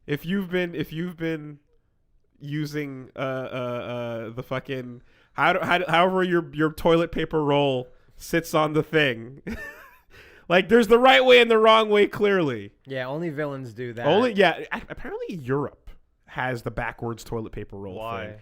if you've been using the fucking however your toilet paper roll sits on the thing. Like, there's the right way and the wrong way, clearly. Yeah, only villains do that. Apparently Europe has the backwards toilet paper roll thing.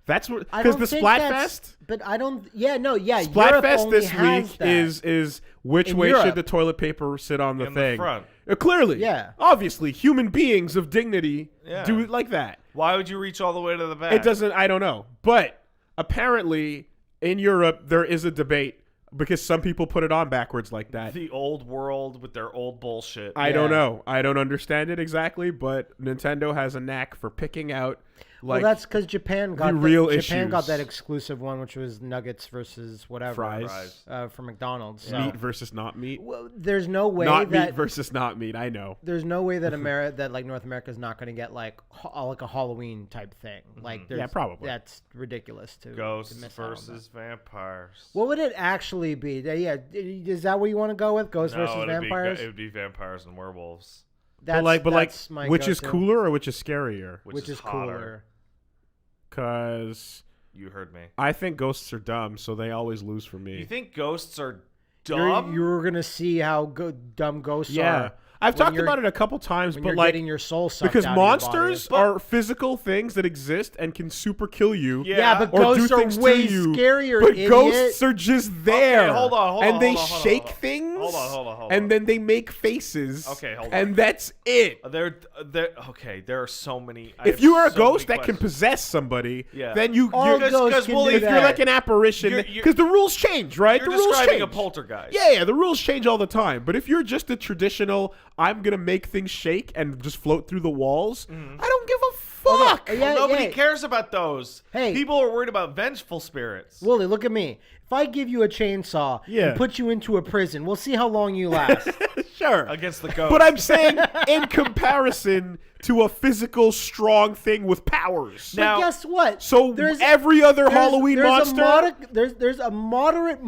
That's what, because the Splatfest. But I don't. Yeah, no, yeah. Splatfest this week is which in way Europe. should the toilet paper sit on the thing? The front. Clearly, yeah. Obviously, human beings of dignity do it like that. Why would you reach all the way to the back? It doesn't. I don't know, but apparently in Europe there is a debate. Because some people put it on backwards like that. The old world with their old bullshit. I don't know. I don't understand it exactly, but Nintendo has a knack for picking out. Like, well, that's because Japan got Japan got that exclusive one, which was nuggets versus whatever fries from McDonald's. So. Meat versus not meat. Well, there's no way not meat versus not meat. I know. There's no way that North America is not going to get like a Halloween type thing. Like, yeah, probably. That's ridiculous to Ghosts to miss versus vampires. What would it actually be? Yeah, is that what you want to go with? Ghosts versus vampires? It would be vampires and werewolves. That's my which go-to. is cooler or which is scarier? Which is hotter. cooler? Because you heard me. I think ghosts are dumb, so they always lose for me. You think ghosts are dumb? You're gonna see how dumb ghosts are. I've talked about it a couple times, but like getting your soul sucked because out monsters of your body. are physical things that exist and can super kill you. Yeah, but ghosts are way scarier. But idiot. Ghosts are just there. Okay, hold on, and they shake things. Hold on. And then they make faces. Okay, hold on. And that's it. There are so many. If you are a ghost that can possess somebody, then you're like an apparition. Because the rules change, right? You're the rules describing change. a poltergeist. Yeah, the rules change all the time. But if you're just a traditional, I'm gonna make things shake and just float through the walls, I don't give a fuck. Okay. Nobody cares about those. Hey, people are worried about vengeful spirits. Woolie, look at me. If I give you a chainsaw and put you into a prison, we'll see how long you last. Sure. Against the ghost. But I'm saying in comparison to a physical, strong thing with powers. Now, guess what? So every other Halloween monster... There's a moderate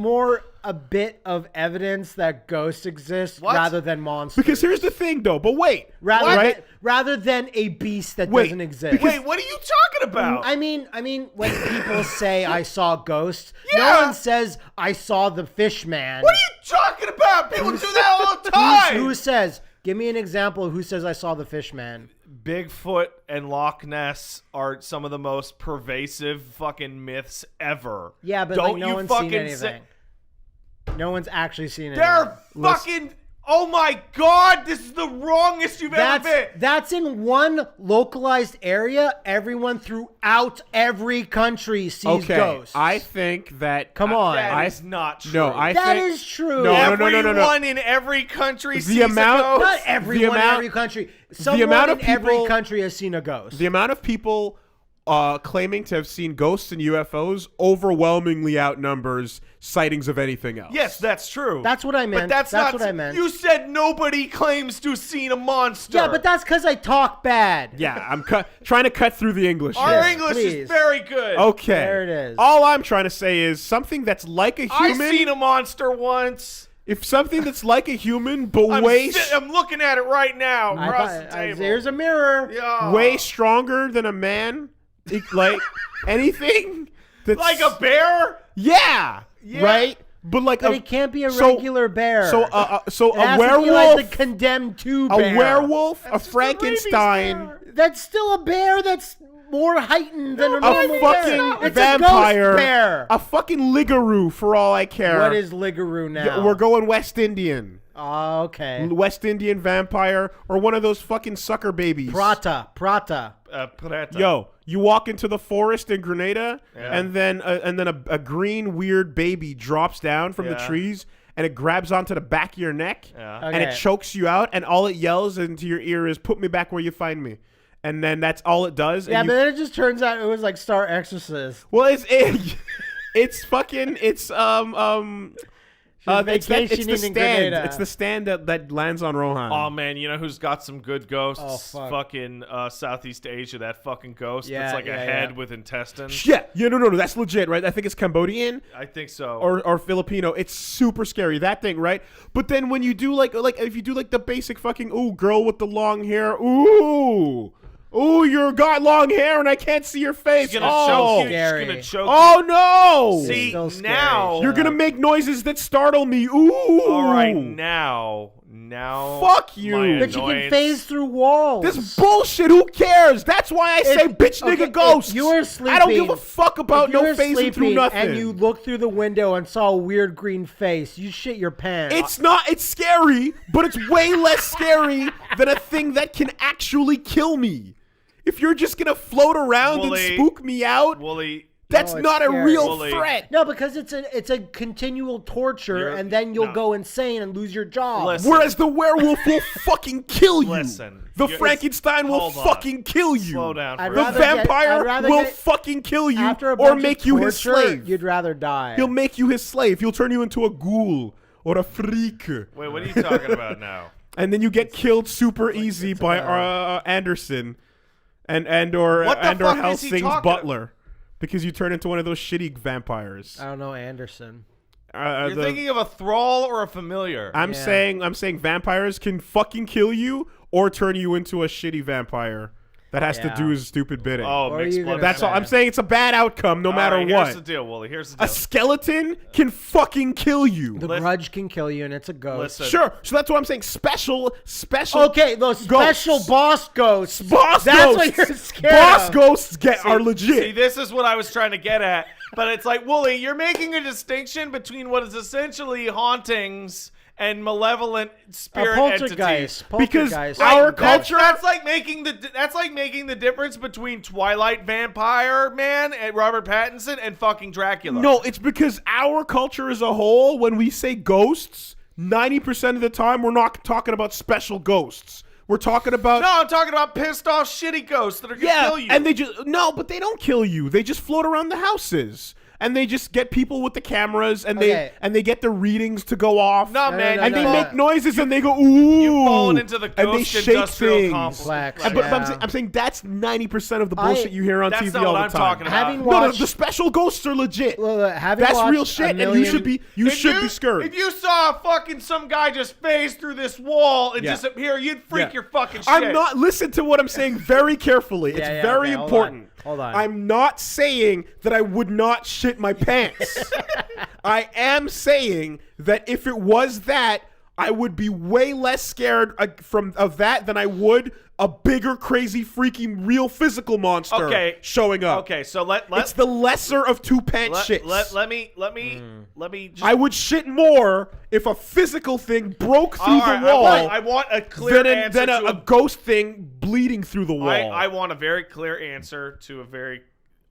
a bit of evidence that ghosts exist rather than monsters. Because here's the thing, though. But wait. Rather than a beast that doesn't exist. Wait, what are you talking about? I mean, when people say I saw ghosts, no one says I saw the fish man. What are you talking about? People do that all the time. Who says? Give me an example of who says I saw the fish man. Bigfoot and Loch Ness are some of the most pervasive fucking myths ever. Yeah, but don't no one's seen anything. No one's actually seen anything. They're fucking... Oh my God, this is the wrongest you've ever been. That's in one localized area. Everyone throughout every country sees ghosts. I think that... Come on. That is not true. No, That is true. No. Everyone in every country sees a ghost. Not everyone in every country. Someone in every country has seen a ghost. The amount of people claiming to have seen ghosts and UFOs overwhelmingly outnumbers sightings of anything else. Yes, that's true. That's what I meant. But that's not what I meant. You said nobody claims to have seen a monster. Yeah, but that's because I talk bad. Yeah, I'm trying to cut through the English. Our English is very good. Okay. There it is. All I'm trying to say is something that's like a human. I've seen a monster once. If something that's like a human, but I'm looking at it right now across the table. There's a mirror. Yeah. Way stronger than a man. Like anything that's like a bear? Yeah. Right? But it can't be a regular bear. So it a has werewolf, to be like the Condemned 2 bear. A werewolf, that's a Frankenstein. That's still a bear that's more heightened than a normal fucking bear. It's vampire. A ghost bear. A fucking ligaroo for all I care. What is ligaroo now? We're going West Indian. Oh, okay. West Indian vampire or one of those fucking sucker babies. Prata. Yo, you walk into the forest in Grenada, and then a green weird baby drops down from the trees, and it grabs onto the back of your neck, and it chokes you out, and all it yells into your ear is "Put me back where you find me," and then that's all it does. Yeah, but then it just turns out it was like Star Exorcist. Well, it's fucking it's the stand. It's the stand that lands on Rohan. Oh man, you know who's got some good ghosts? Oh, fucking Southeast Asia. That fucking ghost. That's like a head with intestines. Yeah, no, that's legit, right? I think it's Cambodian. I think so. Or Filipino. It's super scary, that thing, right? But then when you do like if you do like the basic fucking girl with the long hair, Ooh, you got long hair and I can't see your face. She's gonna choke you. Scary. She's gonna choke you. Oh no! See, now you're gonna make noises that startle me. Ooh. All right, now. Fuck you. But you can phase through walls. This bullshit. Who cares? That's why I say bitch nigga ghosts. You were sleeping. I don't give a fuck about no phasing through nothing. And you looked through the window and saw a weird green face. You shit your pants. It's scary, but it's way less scary than a thing that can actually kill me. If you're just gonna float around and spook me out, that's not a real threat. No, because it's a continual torture, and then you'll go insane and lose your job. Listen. Whereas the werewolf will fucking kill you. Listen. The Frankenstein will fucking kill you. Slow down. The vampire will fucking kill you or make you his slave. You'd rather die. He'll make you his slave. He'll turn you into a ghoul or a freak. Wait, what are you talking about now? And then you get killed super easy by Anderson and or Helsing's butler. Because you turn into one of those shitty vampires. I don't know Anderson. You're thinking of a thrall or a familiar. I'm saying vampires can fucking kill you or turn you into a shitty vampire that has to do his stupid bidding. Oh, mixed blood. That's all. I'm saying it's a bad outcome no matter what. Here's the deal, Woolie. Here's the deal. A skeleton can fucking kill you. The Grudge can kill you, and it's a ghost. Sure. So that's what I'm saying. Special. Okay, those special boss ghosts. That's what you're scared Boss of. ghosts are legit. See, this is what I was trying to get at. But it's like, Woolie, you're making a distinction between what is essentially hauntings and malevolent spirit entities. Because our culture, that's like making the difference between Twilight Vampire Man and Robert Pattinson and fucking Dracula. No, it's because our culture as a whole, when we say ghosts, 90% of the time we're not talking about special ghosts. We're talking about... No, I'm talking about pissed off shitty ghosts that are gonna kill you. And they just... No, but they don't kill you. They just float around the houses. And they just get people with the cameras, and they get the readings to go off. No, man. And they make noises, and they go, ooh. You've fallen into the ghost industrial complex. But I'm saying that's 90% of the bullshit you hear on TV all the time. That's not what I'm talking about. No, the special ghosts are legit. That's real shit, and you should be scared. If you saw fucking some guy just phase through this wall and disappear, you'd freak your fucking shit. I'm not... Listen to what I'm saying very carefully. It's very important. Hold on. I'm not saying that I would not shit my pants. I am saying that if it was that, I would be way less scared of that than I would a bigger, crazy, freaky, real physical monster showing up. Okay, so it's the lesser of two pants shits. Let me. I would shit more if a physical thing broke through the wall. I want a clear answer than a ghost thing bleeding through the wall. I want a very clear answer to a very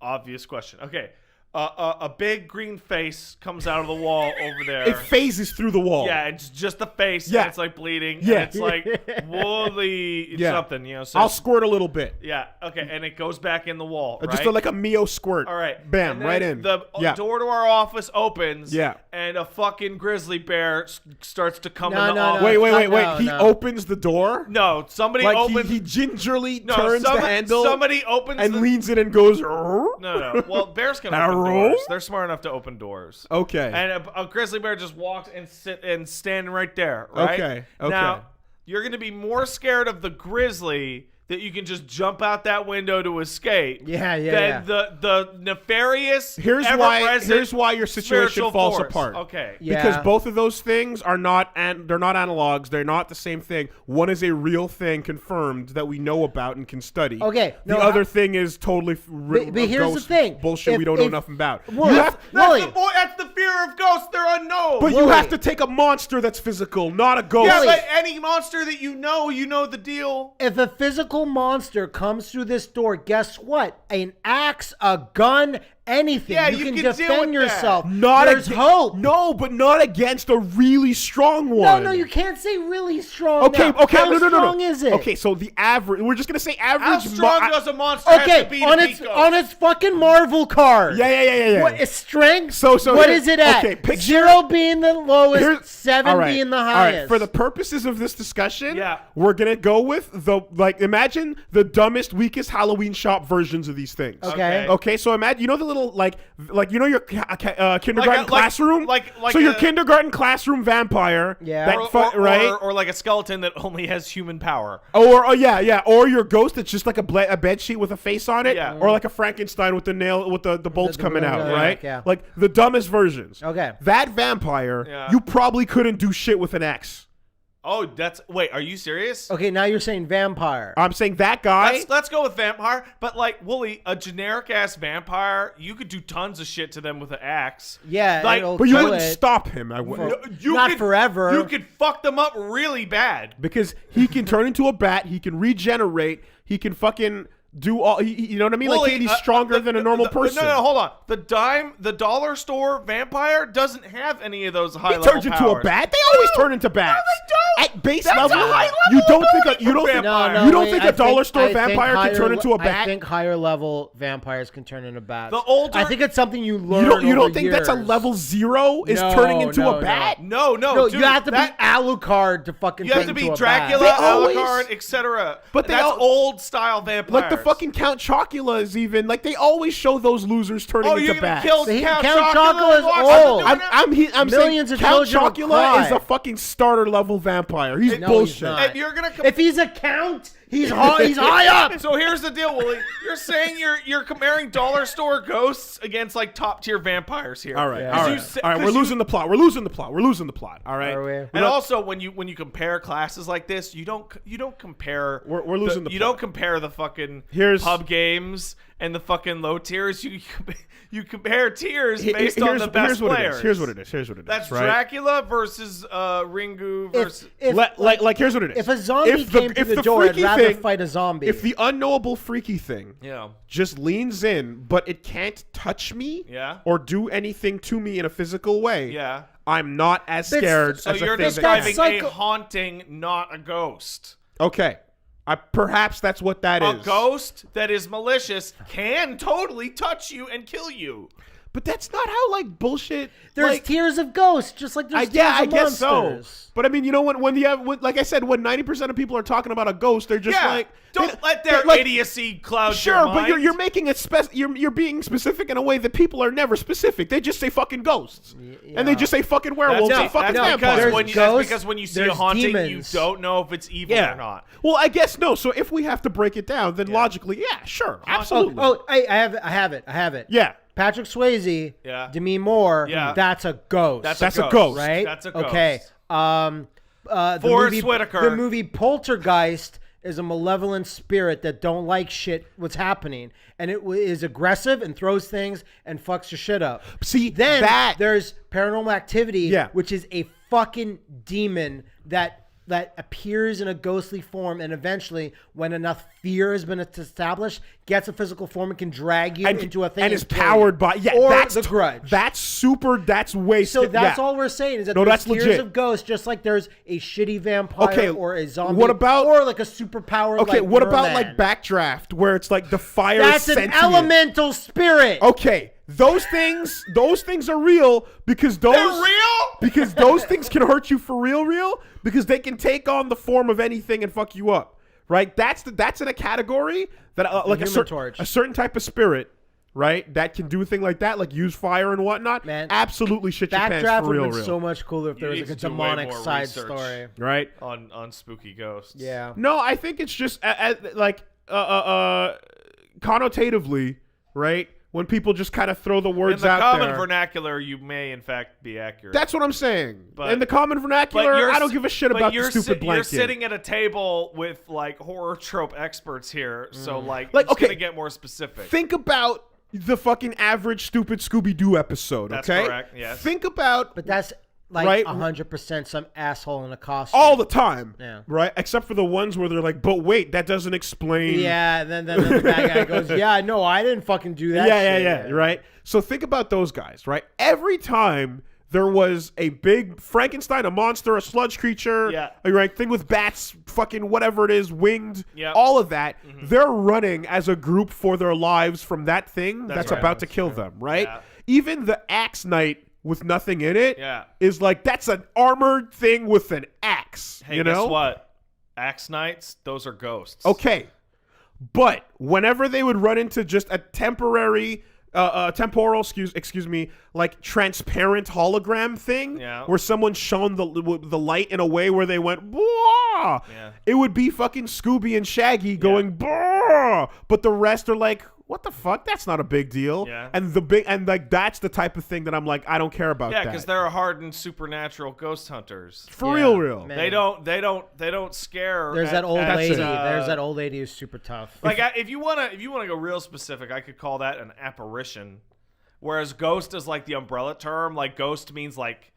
obvious question. Okay. A big green face comes out of the wall over there. It phases through the wall. Yeah, it's just the face. Yeah. And it's like bleeding. Yeah. And it's like woolly something, you know. So I'll squirt a little bit. Yeah. Okay. And it goes back in the wall. Right? Just like a Mio squirt. All right. Bam. Right in. The door to our office opens. Yeah. And a fucking grizzly bear starts to come in the office. Wait. He opens the door? No. Somebody opens. He gingerly turns the handle. Somebody opens and leans in and goes. No. Well, bears can open doors. They're smart enough to open doors. Okay. And a grizzly bear just walks and standing right there. Right. Okay. Now you're going to be more scared of the grizzly that you can just jump out that window to escape. Than the nefarious. Here's why your situation falls apart. Okay. Because both of those things are not they're not analogs. They're not the same thing. One is a real thing confirmed that we know about and can study. Okay. The other thing is totally but here's the thing. Bullshit we don't know nothing about. That's the fear of ghosts. They're unknown. But you have to take a monster that's physical, not a ghost. Yeah, but any monster that you know the deal. If a physical monster comes through this door, guess what? An axe, a gun, anything. Yeah, you can defend yourself. There's hope. No, but not against a really strong one. No, you can't say really strong. Okay, now. How no. strong is it? Okay, so the average. We're just gonna say average. How strong does a monster have to be on its fucking Marvel card? Yeah. What is strength? So what is it at? Okay, picture 0 being the lowest, 7 being the highest. All right. For the purposes of this discussion, we're gonna go with imagine the dumbest, weakest Halloween shop versions of these things. Okay. Okay. So imagine the little little like you know your kindergarten classroom, so your kindergarten classroom vampire, or like a skeleton that only has human power, or your ghost that's just like a bed sheet with a face on it, or like a Frankenstein with the bolts coming out, right? Yeah. Like the dumbest versions. Okay, that vampire, you probably couldn't do shit with an X. Oh, wait, are you serious? Okay, now you're saying vampire. I'm saying that guy. Let's go with vampire, but like Woolie, a generic ass vampire, you could do tons of shit to them with an axe. Yeah, but you wouldn't stop him. I wouldn't. Not forever. You could fuck them up really bad because he can turn into a bat. He can regenerate. He can fucking do all. You know what I mean? Woolie, like he's stronger than a normal person. No, hold on. The dollar store vampire doesn't have any of those high level powers. He turns into a bat. They always turn into bats. No, they don't. At base level, you don't think a dollar store vampire can turn into a bat? I think higher level vampires can turn into bats. I think it's something you learn. You don't think that's a level 0 is turning into a bat? No, dude, you have to be Alucard to fucking. You have to be Dracula, Alucard, etc. But that's old style vampires. Like the fucking Count Chocula is even like they always show those losers turning into bats. Count Chocula is old. I'm millions saying of Count children Chocula is a fucking starter level vampire. He's bullshit. If he's a count, he's high up. So here's the deal, Woolie. You're saying you're comparing dollar store ghosts against like top tier vampires here. All right, all right. We're losing the plot. All right. And also, when you compare classes like this, you don't compare. We're losing the plot. You don't compare the fucking pub games and the fucking low tiers. You compare tiers based on the best players. Here's what it is. That's right? Dracula versus Ringu versus. Here's what it is. If a zombie came to the door, I'd rather fight a zombie. If the unknowable freaky thing just leans in, but it can't touch me or do anything to me in a physical way, I'm not as scared so as you're a thing describing that a haunting, not a ghost. Okay. Perhaps that's what that is. A ghost that is malicious can totally touch you and kill you. But that's not how like bullshit. There's tiers of ghosts, just like there's tiers of monsters. Guess so. But I mean, you know when you have like I said, when 90% of people are talking about a ghost, they're just like don't let their idiocy cloud your mind. But you're making you're being specific in a way that people are never specific. They just say fucking ghosts, and they just say fucking werewolves and fucking vampires. Because when you see a haunting, you don't know if it's evil or not. Well, I guess no. So if we have to break it down, then logically, sure, absolutely. I have it. Yeah. Patrick Swayze, Demi Moore, that's a ghost. That's a ghost. Right? That's a ghost. Okay. Forrest Whitaker. The movie Poltergeist is a malevolent spirit that don't like what's happening. And it is aggressive and throws things and fucks your shit up. See, then there's Paranormal Activity, which is a fucking demon that appears in a ghostly form, and eventually, when enough fear has been established, gets a physical form and can drag you into a thing and is powered by that's The Grudge. That's way so that's all we're saying is that there's tiers legit. of ghosts, just like there's a shitty vampire or a zombie. What about or like a superpower? Okay, what about like Backdraft, where it's like the fire? That's an elemental spirit. Okay. Those things are real because they're real? Because those things can hurt you for real because they can take on the form of anything and fuck you up, right? That's in a category that like a certain type of spirit, right? That can do a thing like that, like use fire and whatnot. Man, absolutely shit your pants for real. Would have been so much cooler if there was like a demonic side story, right? On spooky ghosts. Yeah. No, I think it's just like connotatively, right? When people just kind of throw the words out there. In the common vernacular, you may, in fact, be accurate. That's what I'm saying. But in the common vernacular, I don't give a shit about the stupid blanket. You're sitting at a table with, like, horror trope experts here, so, it's going to get more specific. Think about the fucking average stupid Scooby-Doo episode, okay? That's correct, yes. Think about... But that's... Like 100% some asshole in a costume. All the time. Yeah. Right? Except for the ones where they're like, but wait, that doesn't explain. Yeah, and then the bad guy goes, yeah, no, I didn't fucking do that shit. Yeah, right? So think about those guys, right? Every time there was a big Frankenstein, a monster, a sludge creature, right? Thing with bats, fucking whatever it is, winged, all of that, they're running as a group for their lives from that thing that's about to kill them, right? Yeah. Even the Axe Knight with nothing in it is like, that's an armored thing with an axe. Hey, you know? Guess what? Axe Knights, those are ghosts. Okay. But whenever they would run into just a temporary temporal, excuse me, like transparent hologram thing, where someone shone the light in a way where they went, "Blah!" It would be fucking Scooby and Shaggy going, "Blah!" But the rest are like, what the fuck? That's not a big deal. Yeah. And like that's the type of thing that I'm like, I don't care about that. Yeah, because they're hardened supernatural ghost hunters. For real. Man. They don't scare. There's that old lady. There's that old lady who's super tough. Like if you wanna go real specific, I could call that an apparition. Whereas ghost is like the umbrella term. Like ghost means like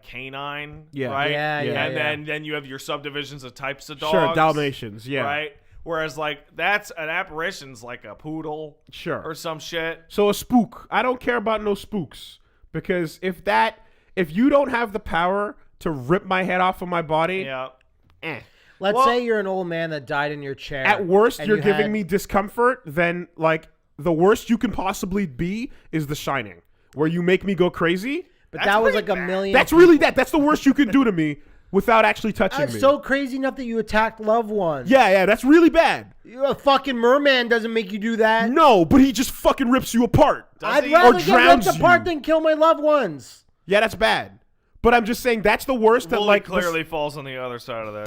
canine. Yeah. Right? And then you have your subdivisions of types of dogs. Sure, Dalmatians, Right? Whereas, like, that's an apparition's like a poodle. Or some shit. So a spook. I don't care about no spooks. Because if you don't have the power to rip my head off of my body. Let's say you're an old man that died in your chair. At worst, you're giving me discomfort. Then, like, the worst you can possibly be is The Shining. Where you make me go crazy. But that was like a million. That's really that. That's the worst you can do to me. Without actually touching me. So crazy enough that you attacked loved ones. Yeah, that's really bad. A fucking merman doesn't make you do that. No, but he just fucking rips you apart. I'd rather get ripped apart than kill my loved ones. Yeah, that's bad. But I'm just saying that's the worst. That like clearly falls on the other side of that.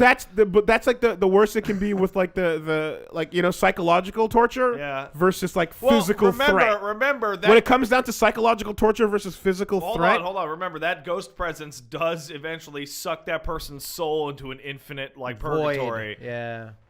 That's like the worst it can be with like the like psychological torture versus like physical threat. Remember that when it comes down to psychological torture versus physical threat. Hold on. Remember that ghost presence does eventually suck that person's soul into an infinite like purgatory.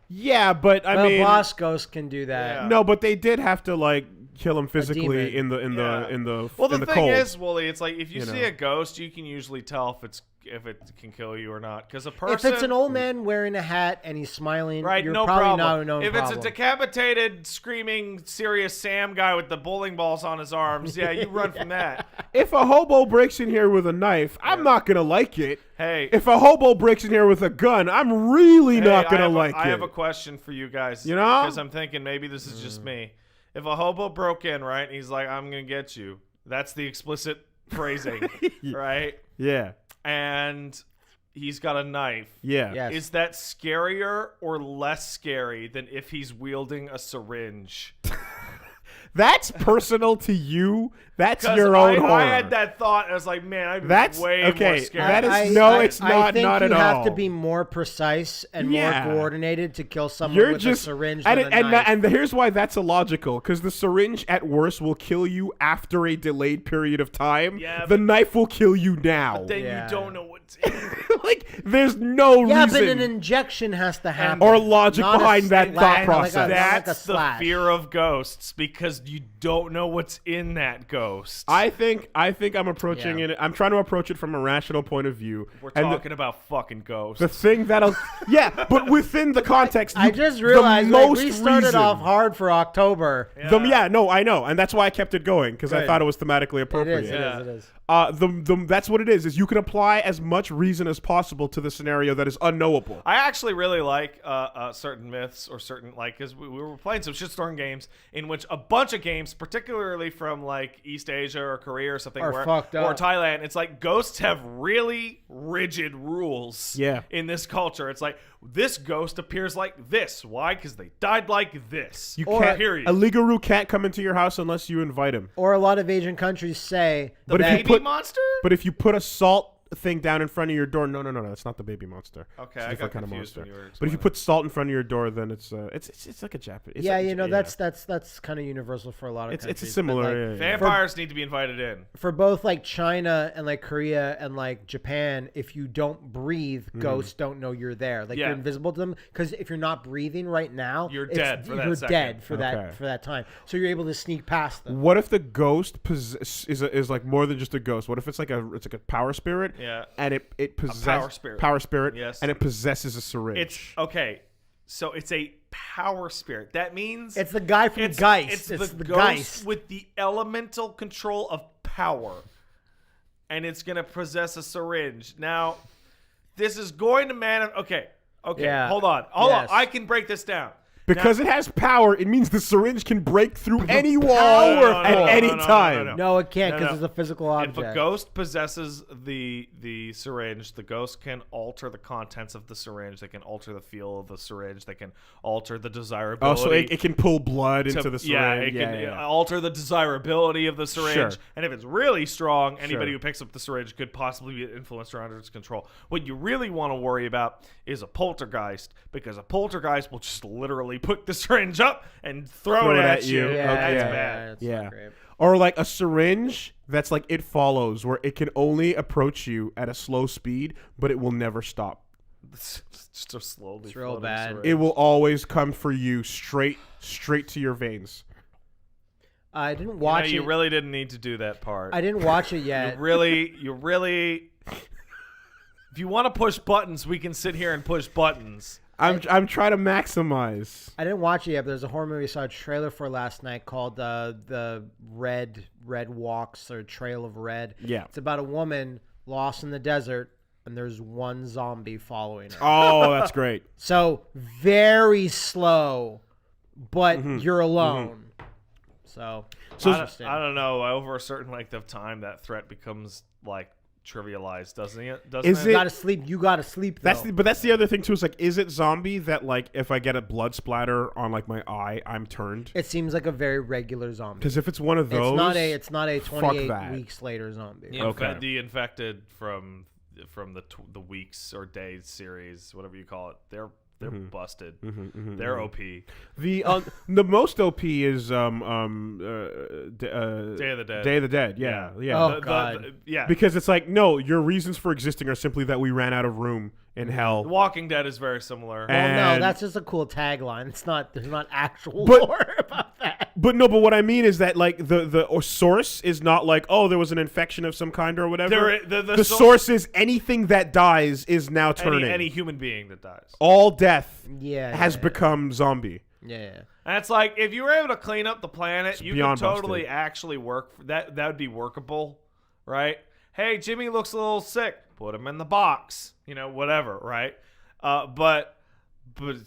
Yeah, but I mean, boss ghost can do that. Yeah. No, but they did have to like kill him physically in the Well, the thing cold. is, Woolie, it's like if you see a ghost, you can usually tell if it can kill you or not. Because a person, if it's an old man wearing a hat and he's smiling, right, you're no probably problem. no if problem. It's a decapitated, screaming, serious Sam guy with the bowling balls on his arms, you run from that. If a hobo breaks in here with a knife, I'm not gonna like it. Hey, if a hobo breaks in here with a gun, I'm really not gonna like it. I have a question for you guys. You know, because I'm thinking maybe this is just me. If a hobo broke in, right, and he's like, I'm going to get you. That's the explicit phrasing, right? Yeah. And he's got a knife. Yeah. Yes. Is that scarier or less scary than if he's wielding a syringe? That's personal to you. That's your own horror. I had that thought. I was like, man, I'd be way more scared. That is it's not at all. I think you have to be more precise and more coordinated to kill someone with a syringe than a knife. And here's why that's illogical. Because the syringe at worst will kill you after a delayed period of time. Yeah, the knife will kill you now. But then you don't know what's in it. Like, there's no reason. Yeah, but an injection has to happen. Or logic behind that thought process. That's the fear of ghosts, because you don't know what's in that ghost. I think I'm approaching it. I'm trying to approach it from a rational point of view. We're talking about fucking ghosts. The thing that'll, but within the context. I just realized we started off hard for October. I know, and that's why I kept it going, because I thought it was thematically appropriate. It is. That's what it is you can apply as much reason as possible to the scenario that is unknowable. I actually really like certain myths or certain, like, because we were playing some shitstorm games in which a bunch of games, particularly from like East Asia or Korea or something, or Thailand, it's like ghosts have really rigid rules in this culture. It's like, this ghost appears like this. Why? Because they died like this. A Ligaroo can't come into your house unless you invite him. Or a lot of Asian countries say the baby monster. But if you put a salt thing down in front of your door, no, that's not the baby monster. Okay, I got confused when you were But if you put salt in front of your door, then it's like a Japanese. That's kind of universal for a lot of countries. It's similar. Vampires need to be invited in. For both like China and like Korea and like Japan, if you don't breathe, ghosts don't know you're there. Like you're invisible to them, because if you're not breathing right now, you're dead. You're dead for that time. So you're able to sneak past them. What if the ghost is like more than just a ghost? What if it's like a power spirit? Yeah. And it possesses power spirit. Yes. And it possesses a syringe. It's okay. So it's a power spirit. That means it's the guy from Geist. It's the ghost with the elemental control of power. And it's gonna possess a syringe. Now, this is going to okay. Hold on. I can break this down. Because it has power, it means the syringe can break through any wall at any time. No, it can't because it's a physical object. If a ghost possesses the syringe, the ghost can alter the contents of the syringe. They can alter the feel of the syringe. They can alter the desirability. Oh, so it can pull blood into the syringe. Yeah, it can alter the desirability of the syringe. Sure. And if it's really strong, anybody who picks up the syringe could possibly be influenced or under its control. What you really want to worry about is a poltergeist, because a poltergeist will just literally put the syringe up and throw it at you. Yeah, that's bad. Yeah. Or like a syringe that's like It Follows, where it can only approach you at a slow speed, but it will never stop. It's just a slowly. It's real bad. Syringe. It will always come for you straight to your veins. I didn't watch it. You really didn't need to do that part. I didn't watch it yet. You really. If you want to push buttons, we can sit here and push buttons. I'm trying to maximize. I didn't watch it yet, but there's a horror movie I saw a trailer for last night called the Red Walks or Trail of Red. Yeah. It's about a woman lost in the desert, and there's one zombie following her. Oh, that's great. So very slow, but you're alone. So I don't know. Over a certain length of time, that threat becomes like trivialized, doesn't it? You gotta sleep. You gotta sleep. Though. But that's the other thing too. Is like, is it zombie that like if I get a blood splatter on like my eye, I'm turned? It seems like a very regular zombie. Because if it's one of those, it's not a 28 weeks later zombie. The infected from the weeks or days series, whatever you call it, they're busted. They're OP. The most OP is Day of the Dead. Day of the Dead. Yeah. Oh God. Yeah. Because it's like, no, your reasons for existing are simply that we ran out of room in hell. The Walking Dead is very similar. Well, no, that's just a cool tagline. There's not actual lore about that. But what I mean is that like the source is not like, oh, there was an infection of some kind or whatever. The source is anything that dies is now turning. Any human being that dies. All death has become zombie. Yeah. And it's like, if you were able to clean up the planet, you could totally busted. actually work. That would be workable, right? Hey, Jimmy looks a little sick. Put him in the box. Whatever, right? But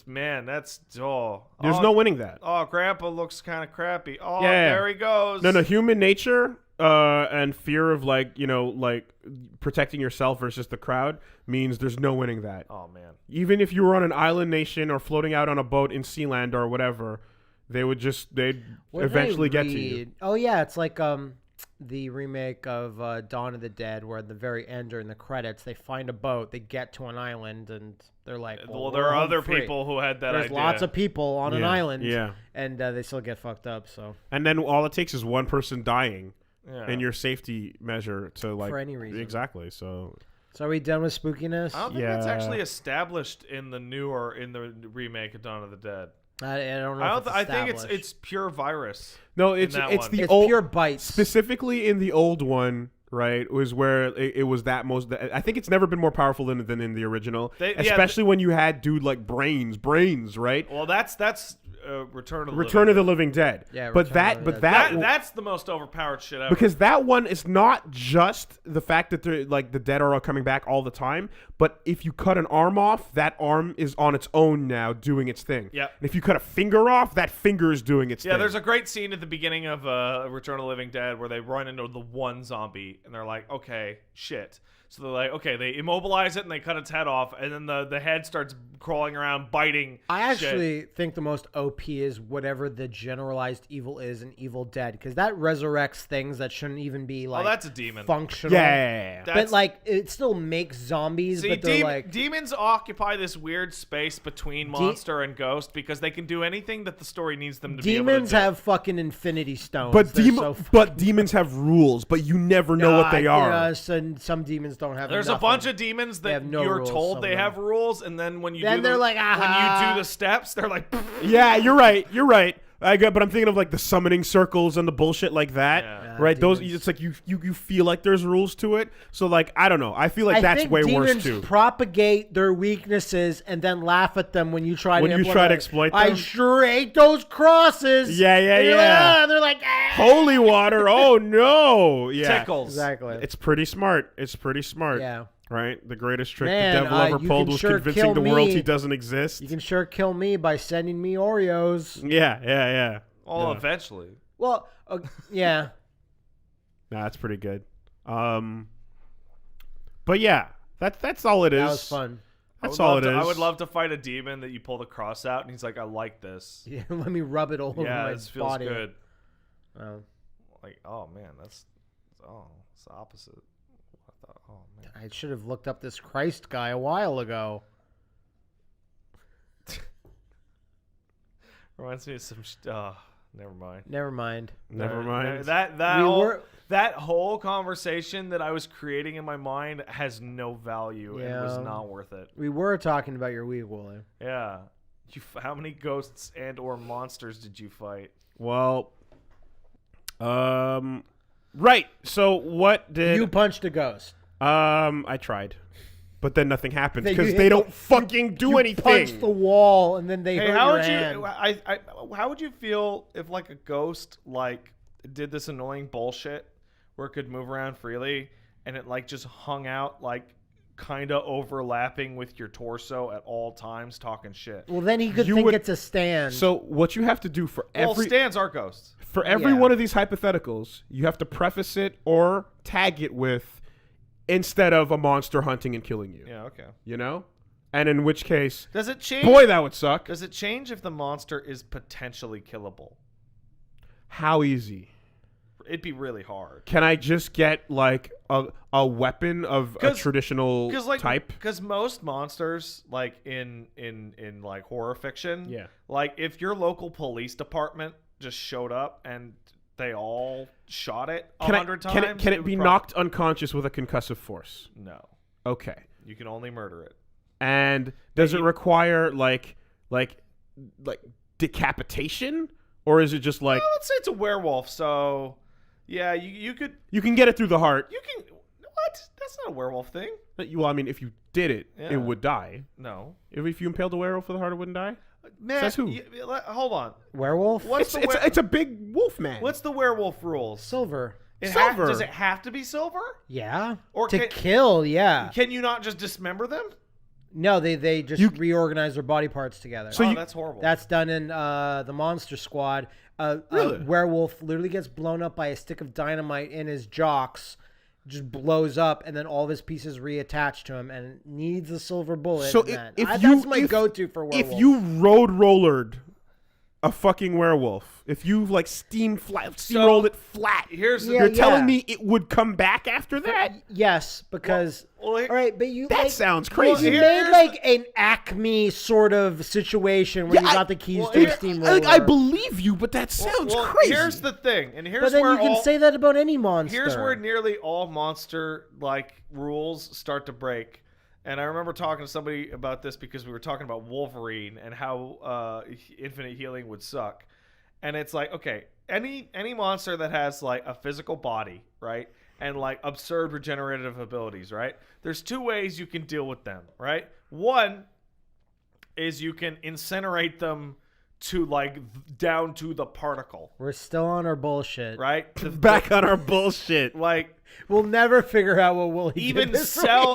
man, that's There's no winning that. Oh, Grandpa looks kind of crappy. Oh, yeah. There he goes. No, human nature and fear of like protecting yourself versus the crowd means there's no winning that. Oh man. Even if you were on an island nation or floating out on a boat in Sealand or whatever, they'd eventually get to you. Oh yeah, it's like the remake of Dawn of the Dead, where at the very end during the credits, they find a boat, they get to an island, and they're like, well there are other people who had that There's idea. lots of people on an island, yeah, and they still get fucked up. So, and then all it takes is one person dying, and your safety measure to like for any reason. Exactly. So are we done with spookiness? I don't think that's actually established in the remake of Dawn of the Dead. I don't know. I think it's pure virus. No, it's pure bites. Specifically in the old one, right? Was where it was that most. I think it's never been more powerful than in the original, especially when you had dude like brains, right? Well, that's Return of the Living Dead. Yeah, that's the most overpowered shit ever. Because that one is not just the fact that they're like the dead are all coming back all the time, but if you cut an arm off, that arm is on its own now doing its thing. Yeah. And if you cut a finger off, that finger is doing its thing. Yeah, there's a great scene at the beginning of Return of the Living Dead where they run into the one zombie and they're like, okay, shit. So they're like, okay, they immobilize it and they cut its head off, and then the head starts crawling around, biting. I actually think the most OP is whatever the generalized evil is in Evil Dead, because that resurrects things that shouldn't even be like. Oh, that's a demon. Functional. Yeah. But like, it still makes zombies. See, but they're like demons occupy this weird space between monster and ghost because they can do anything that the story needs them to be able to do. Demons have fucking infinity stones. But demons have rules, but you never know what they are. Some demons don't have. There's a bunch of demons that you're told they have rules, and then when you do the steps, they're like, yeah, you're right. But I'm thinking of like the summoning circles and the bullshit like that, right? Demons. Those, it's like you feel like there's rules to it. So like, I don't know. I feel like that's way worse too. Propagate their weaknesses and then laugh at them when you try to exploit them. I sure hate those crosses. Yeah. They're like, holy water. Oh no. Yeah. Tickles. Exactly. It's pretty smart. Yeah. Right? The greatest trick the devil ever pulled was convincing the world he doesn't exist. You can sure kill me by sending me Oreos. Yeah. Well, eventually. Well, yeah. Nah, that's pretty good. But yeah, that's all it is. That was fun. That's all it is. I would love to fight a demon that you pull the cross out, and he's like, I like this. Yeah, let me rub it all over my body. Yeah, this feels good. Oh. Like, oh, man, it's the opposite. I thought, oh, man. I should have looked up this Christ guy a while ago. Reminds me of some... Never mind. Never mind. That whole conversation that I was creating in my mind has no value and was not worth it. We were talking about your week, Woolie. Yeah. How many ghosts and or monsters did you fight? Well, right. So what did you punched a ghost? I tried. But then nothing happened because they don't fucking do anything. Punch the wall and then they hurt your hand. How would you feel if like a ghost like did this annoying bullshit where it could move around freely and it like just hung out like kind of overlapping with your torso at all times talking shit? Well, then he could think it's a stand. So what you have to do for every stands are ghosts. For every one of these hypotheticals, you have to preface it or tag it with instead of a monster hunting and killing you. Yeah, okay. You know? And in which case... Does it change? Boy, that would suck. Does it change if the monster is potentially killable? How easy? It'd be really hard. Can I just get, like, a weapon of a traditional type? Because most monsters, like, in like, horror fiction... Like, if your local police department just showed up and... they all shot it 100 times. Can it be knocked unconscious with a concussive force? No. Okay. You can only murder it. And does it require like decapitation, or is it just like? Well, let's say it's a werewolf. So, yeah, you can get it through the heart. You can. What? That's not a werewolf thing. Well, I mean, if you did it, it would die. No. If you impaled a werewolf with the heart, it wouldn't die. Man, says who? Hold on. Werewolf? It's a big wolf man. What's the werewolf rules? Silver. Silver. Does it have to be silver? Yeah. Or to kill, yeah. Can you not just dismember them? No, they just reorganize their body parts together. So that's horrible. That's done in the Monster Squad. Really? A werewolf literally gets blown up by a stick of dynamite in his jocks. Just blows up, and then all of his pieces reattach to him, and needs a silver bullet. So that's my go-to for werewolf. If you road rollered a fucking werewolf, if you like steamrolled it flat, you're telling me it would come back after that? Yes, because all right, but you that sounds crazy. You made like an Acme sort of situation where you got the keys to a steamroller. I believe you, but that sounds crazy. Here's the thing, and here's but then where you can say that about any monster. Here's where nearly all monster like rules start to break. And I remember talking to somebody about this because we were talking about Wolverine and how infinite healing would suck. And it's like, okay, any monster that has like a physical body, right? And like absurd regenerative abilities, right? There's two ways you can deal with them, right? One is you can incinerate them to like down to the particle. We're still on our bullshit. Right? Back on our bullshit. Like, we'll never figure out what Woolie even did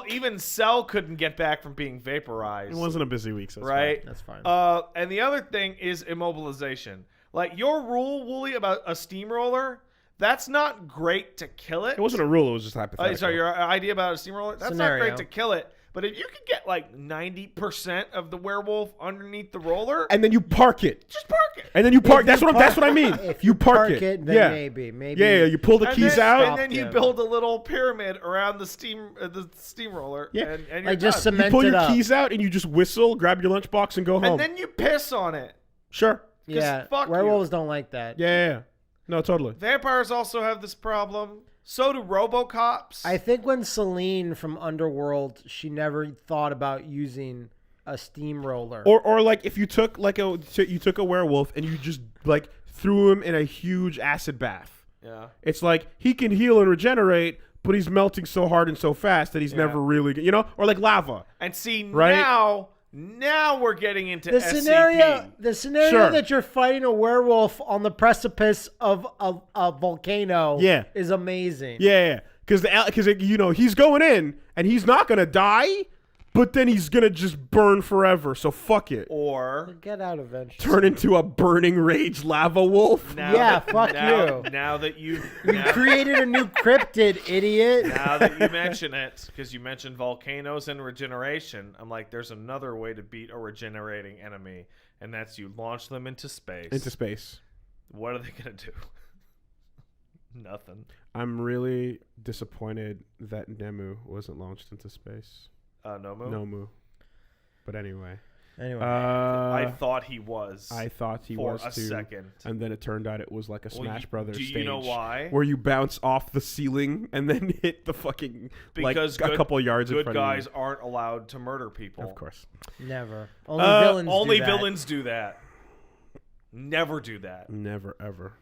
even Cell couldn't get back from being vaporized. It wasn't a busy week, so right? That's fine. And the other thing is immobilization. Like your rule, Woolie, about a steamroller, that's not great to kill it. It wasn't a rule, it was just hypothetical. Sorry, your idea about a steamroller, that's Scenario. not great to kill it. But if you could get like 90% of the werewolf underneath the roller, and then you park it, just park it. And then you park. That's what I mean. If you park it, then maybe. Yeah, you pull the keys out, and then you build a little pyramid around the steamroller. Yeah, and you're just done. cement you pull your it up. keys out and you just whistle, grab your lunchbox, and go home. And then you piss on it. Sure. Yeah, fuck werewolves don't like that. Yeah. No, totally. Vampires also have this problem. So do RoboCops. I think when Celine from Underworld, she never thought about using a steamroller. Or like if you took a werewolf and you just like threw him in a huge acid bath. Yeah. It's like he can heal and regenerate, but he's melting so hard and so fast that he's never really, or like lava. And see, right? Now we're getting into the SCP. scenario that you're fighting a werewolf on the precipice of a volcano is amazing. Yeah. because he's going in and he's not gonna die, but then he's gonna just burn forever. So fuck it. Or he'll get out eventually. Turn into a burning rage lava wolf. Fuck you. Now that you created a new cryptid, idiot. Now that you mention it, because you mentioned volcanoes and regeneration, I'm like, there's another way to beat a regenerating enemy, and that's you launch them into space. What are they gonna do? Nothing. I'm really disappointed that Nemu wasn't launched into space. Nomu. But anyway. I thought he was. I thought he for was a too. second. And then it turned out it was like a Smash Brothers stage. Do you know why? Where you bounce off the ceiling and then hit the fucking because a couple yards in front of you. Good guys aren't allowed to murder people. Of course. Never. Only villains do that. Never do that. Never ever.